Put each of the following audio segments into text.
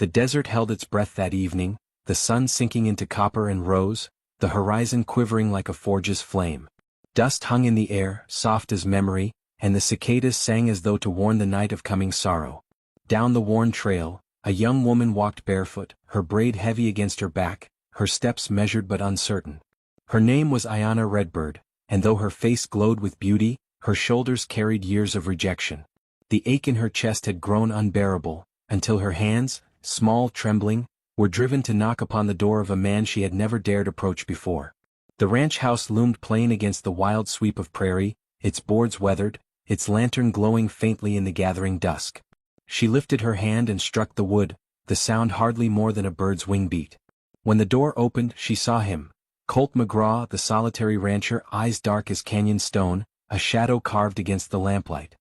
The desert held its breath that evening, the sun sinking into copper and rose, the horizon quivering like a forge's flame. Dust hung in the air, soft as memory, and the cicadas sang as though to warn the night of coming sorrow. Down the worn trail, a young woman walked barefoot, her braid heavy against her back, her steps measured but uncertain. Her name was Ayanna Redbird, and though her face glowed with beauty, her shoulders carried years of rejection. The ache in her chest had grown unbearable, until her hands, small, trembling, were driven to knock upon the door of a man she had never dared approach before. The ranch house loomed plain against the wild sweep of prairie, its boards weathered, its lantern glowing faintly in the gathering dusk. She lifted her hand and struck the wood, the sound hardly more than a bird's wing beat. When the door opened, she saw him, Colt McGraw, the solitary rancher, eyes dark as canyon stone, a shadow carved against the lamplight.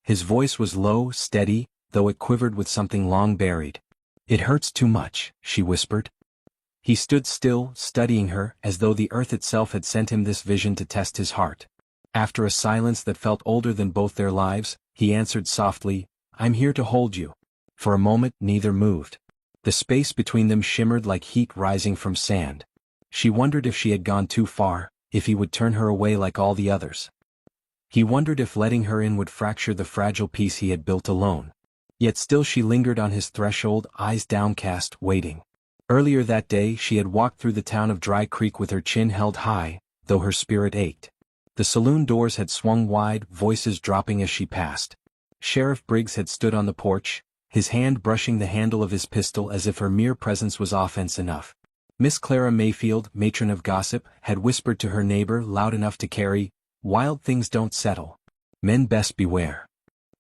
His voice was low, steady, though it quivered with something long buried. "It hurts too much," she whispered. He stood still, studying her, as though the earth itself had sent him this vision to test his heart. After a silence that felt older than both their lives, he answered softly, "I'm here to hold you." For a moment neither moved. The space between them shimmered like heat rising from sand. She wondered if she had gone too far, if he would turn her away like all the others. He wondered if letting her in would fracture the fragile peace he had built alone. Yet still she lingered on his threshold, eyes downcast, waiting. Earlier that day she had walked through the town of Dry Creek with her chin held high, though her spirit ached. The saloon doors had swung wide, voices dropping as she passed. Sheriff Briggs had stood on the porch, his hand brushing the handle of his pistol as if her mere presence was offense enough. Miss Clara Mayfield, matron of gossip, had whispered to her neighbor loud enough to carry, "Wild things don't settle. Men best beware."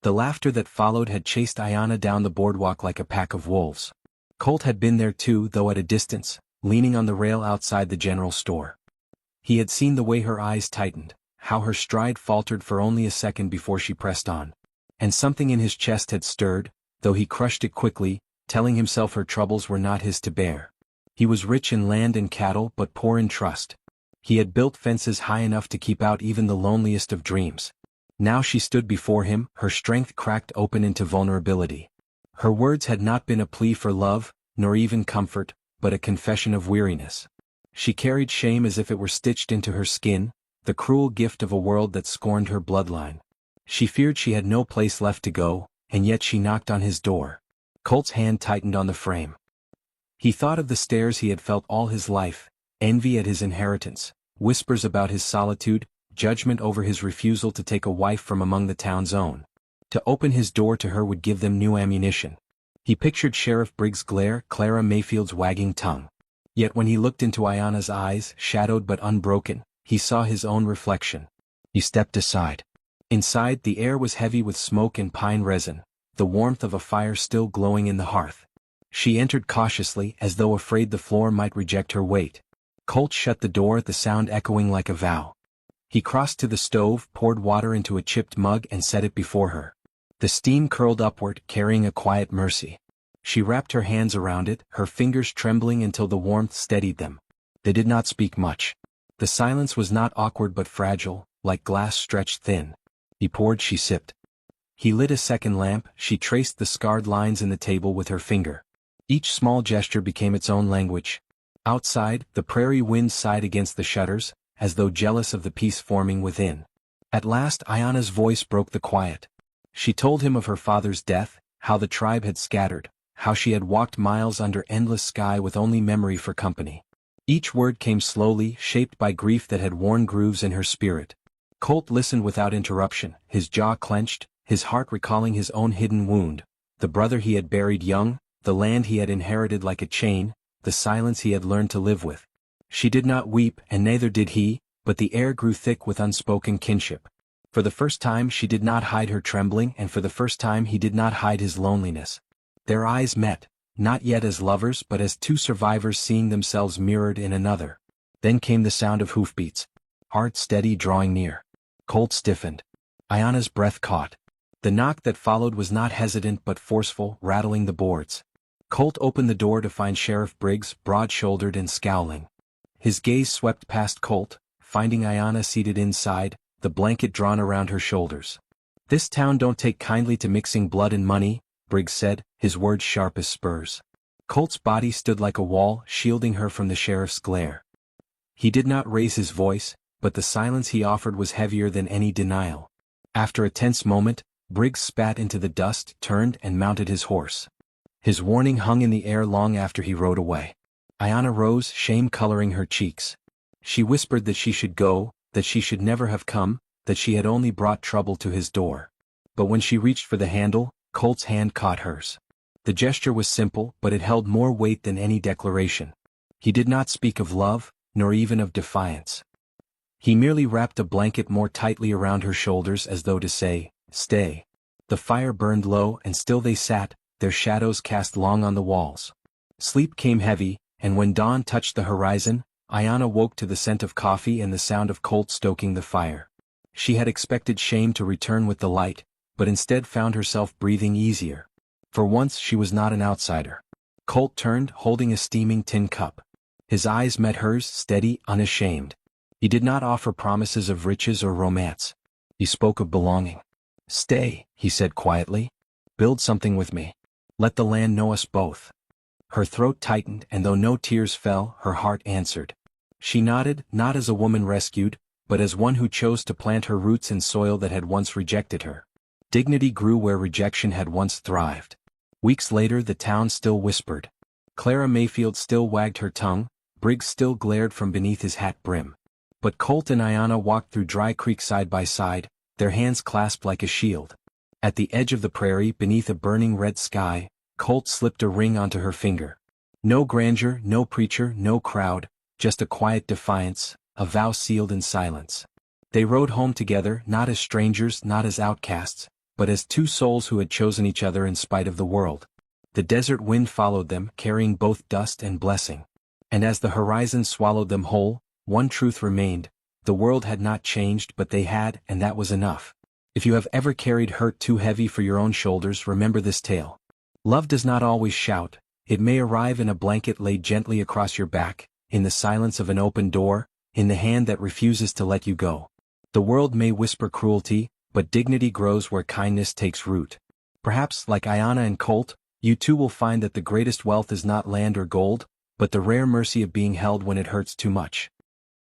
The laughter that followed had chased Ayanna down the boardwalk like a pack of wolves. Colt had been there too, though at a distance, leaning on the rail outside the general store. He had seen the way her eyes tightened, how her stride faltered for only a second before she pressed on. And something in his chest had stirred, though he crushed it quickly, telling himself her troubles were not his to bear. He was rich in land and cattle but poor in trust. He had built fences high enough to keep out even the loneliest of dreams. Now she stood before him, her strength cracked open into vulnerability. Her words had not been a plea for love, nor even comfort, but a confession of weariness. She carried shame as if it were stitched into her skin, the cruel gift of a world that scorned her bloodline. She feared she had no place left to go, and yet she knocked on his door. Colt's hand tightened on the frame. He thought of the stares he had felt all his life, envy at his inheritance, whispers about his solitude, judgment over his refusal to take a wife from among the town's own. To open his door to her would give them new ammunition. He pictured Sheriff Briggs' glare, Clara Mayfield's wagging tongue. Yet when he looked into Ayanna's eyes, shadowed but unbroken, he saw his own reflection. He stepped aside. Inside, the air was heavy with smoke and pine resin, the warmth of a fire still glowing in the hearth. She entered cautiously, as though afraid the floor might reject her weight. Colt shut the door, the sound echoing like a vow. He crossed to the stove, poured water into a chipped mug and set it before her. The steam curled upward, carrying a quiet mercy. She wrapped her hands around it, her fingers trembling until the warmth steadied them. They did not speak much. The silence was not awkward but fragile, like glass stretched thin. He poured, she sipped. He lit a second lamp, she traced the scarred lines in the table with her finger. Each small gesture became its own language. Outside, the prairie wind sighed against the shutters, as though jealous of the peace forming within. At last Ayanna's voice broke the quiet. She told him of her father's death, how the tribe had scattered, how she had walked miles under endless sky with only memory for company. Each word came slowly, shaped by grief that had worn grooves in her spirit. Colt listened without interruption, his jaw clenched, his heart recalling his own hidden wound, the brother he had buried young, the land he had inherited like a chain, the silence he had learned to live with. She did not weep, and neither did he, but the air grew thick with unspoken kinship. For the first time she did not hide her trembling, and for the first time he did not hide his loneliness. Their eyes met, not yet as lovers but as two survivors seeing themselves mirrored in another. Then came the sound of hoofbeats. Hard, steady, drawing near. Colt stiffened. Ayanna's breath caught. The knock that followed was not hesitant but forceful, rattling the boards. Colt opened the door to find Sheriff Briggs, broad-shouldered and scowling. His gaze swept past Colt, finding Ayanna seated inside, the blanket drawn around her shoulders. "This town don't take kindly to mixing blood and money," Briggs said, his words sharp as spurs. Colt's body stood like a wall, shielding her from the sheriff's glare. He did not raise his voice, but the silence he offered was heavier than any denial. After a tense moment, Briggs spat into the dust, turned and mounted his horse. His warning hung in the air long after he rode away. Ayanna rose, shame coloring her cheeks. She whispered that she should go, that she should never have come, that she had only brought trouble to his door. But when she reached for the handle, Colt's hand caught hers. The gesture was simple, but it held more weight than any declaration. He did not speak of love, nor even of defiance. He merely wrapped a blanket more tightly around her shoulders as though to say, "Stay." The fire burned low and still they sat, their shadows cast long on the walls. Sleep came heavy, and when dawn touched the horizon, Ayanna woke to the scent of coffee and the sound of Colt stoking the fire. She had expected shame to return with the light, but instead found herself breathing easier. For once she was not an outsider. Colt turned, holding a steaming tin cup. His eyes met hers, steady, unashamed. He did not offer promises of riches or romance. He spoke of belonging. "Stay," he said quietly. "Build something with me. Let the land know us both." Her throat tightened, and though no tears fell, her heart answered. She nodded, not as a woman rescued, but as one who chose to plant her roots in soil that had once rejected her. Dignity grew where rejection had once thrived. Weeks later the town still whispered. Clara Mayfield still wagged her tongue, Briggs still glared from beneath his hat brim. But Colt and Ayanna walked through Dry Creek side by side, their hands clasped like a shield. At the edge of the prairie, beneath a burning red sky, Colt slipped a ring onto her finger. No grandeur, no preacher, no crowd, just a quiet defiance, a vow sealed in silence. They rode home together, not as strangers, not as outcasts, but as two souls who had chosen each other in spite of the world. The desert wind followed them, carrying both dust and blessing. And as the horizon swallowed them whole, one truth remained: the world had not changed, but they had, and that was enough. If you have ever carried hurt too heavy for your own shoulders, remember this tale. Love does not always shout. It may arrive in a blanket laid gently across your back, in the silence of an open door, in the hand that refuses to let you go. The world may whisper cruelty, but dignity grows where kindness takes root. Perhaps, like Ayanna and Colt, you too will find that the greatest wealth is not land or gold, but the rare mercy of being held when it hurts too much.